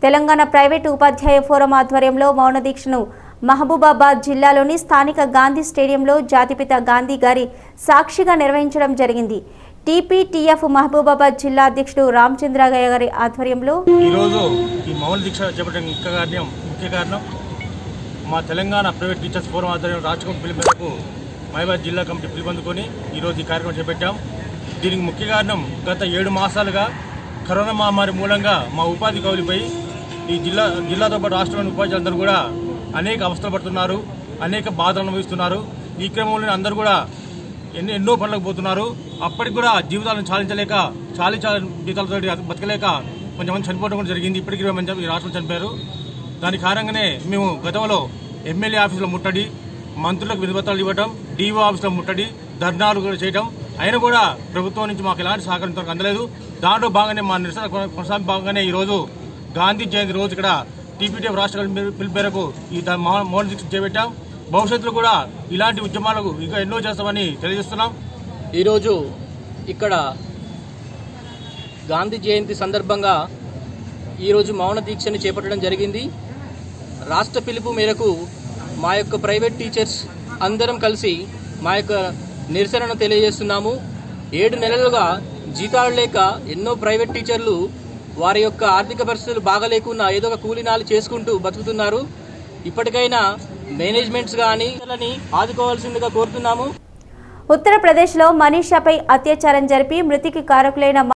Telangana private ఉపాధ్యాయ forum ఆధ్వర్యంలో మౌన దీక్షను మహబూబాబాద్ జిల్లాలోని స్థానిక గాంధీ స్టేడియంలో జాతిపిత గాంధీ గారి సాక్షిగా నిర్వహించడం జరిగింది. టీపీటీఎఫ్ మహబూబాబాద్ జిల్లా అధ్యక్షుడు రామచంద్రయ్య గారి ఆధ్వర్యంలో ఈ రోజు ఈ మౌన దీక్ష చేపట్టడానికి ముఖ్య కారణం మా తెలంగాణ ప్రైవేట్ టీచర్స్ ఫోరం ఆధ్వర్యంలో రాష్ట్ర పిలుపు మేరకు మహబూబాబాద్ జిల్లా కమిటీ పిలుపందుకొని ఈరోజు ఈ కార్యక్రమం చేపట్టాం. దీనికి ముఖ్య కారణం గత 7 మాసాలుగా కరోనా మహమ్మారి మూలంగా మా ఉపాధి కౌలిపోయి ఈ జిల్లాతో పాటు రాష్ట్రంలోని ఉపాధ్యాయులందరూ కూడా అనేక అవస్థలు పడుతున్నారు, అనేక బాధలు అనుభవిస్తున్నారు. ఈ క్రమంలో అందరూ కూడా ఎన్నో పనులకు పోతున్నారు. అప్పటికి కూడా జీవితాలను చాలించలేక చాలి జీవితాలతో బతకలేక కొంచెంమంది చనిపోవడం కూడా జరిగింది. ఇప్పటికీ 20 మంది ఈ రాష్ట్రంలో చనిపోయారు. దాని కారణంగానే మేము గతంలో ఎమ్మెల్యే ఆఫీసులో ముట్టడి, మంత్రులకు విధిపత్రాలు ఇవ్వడం, డిఓ ఆఫీసులో ముట్టడి, ధర్నాలు కూడా చేయడం, అయినా కూడా ప్రభుత్వం నుంచి మాకు ఎలాంటి సహకారం అందలేదు. దాంట్లో భాగంగానే మా నిరసన కొనసాగి భాగంగానే ఈరోజు గాంధీ జయంతి రోజు ఇక్కడ టీపీటీఎఫ్ రాష్ట్ర పిలుపు మేరకు ఈ మౌన దీక్ష చేపట్టాం. భవిష్యత్తులో కూడా ఇలాంటి ఉద్యమాలకు ఇంకా ఎన్నో చేస్తామని తెలియజేస్తున్నాం. ఈరోజు ఇక్కడ గాంధీ జయంతి సందర్భంగా ఈరోజు మౌన దీక్షను చేపట్టడం జరిగింది. రాష్ట్ర పిలుపు మేరకు మా యొక్క ప్రైవేట్ టీచర్స్ అందరం కలిసి మా యొక్క నిరసనను తెలియజేస్తున్నాము. 7 నెలలుగా జీతాలు లేక ఎన్నో ప్రైవేట్ టీచర్లు వారి యొక్క ఆర్థిక పరిస్థితులు బాగలేకున్నా ఏదో ఒక కూలీనాలు చేసుకుంటూ బతుకుతున్నారు. ఇప్పటికైనా మేనేజ్మెంట్స్ కానీ ఆదుకోవాల్సిందిగా కోరుతున్నాము. ఉత్తరప్రదేశ్లో మనీషాపై అత్యాచారం జరిపి మృతికి కారకులైన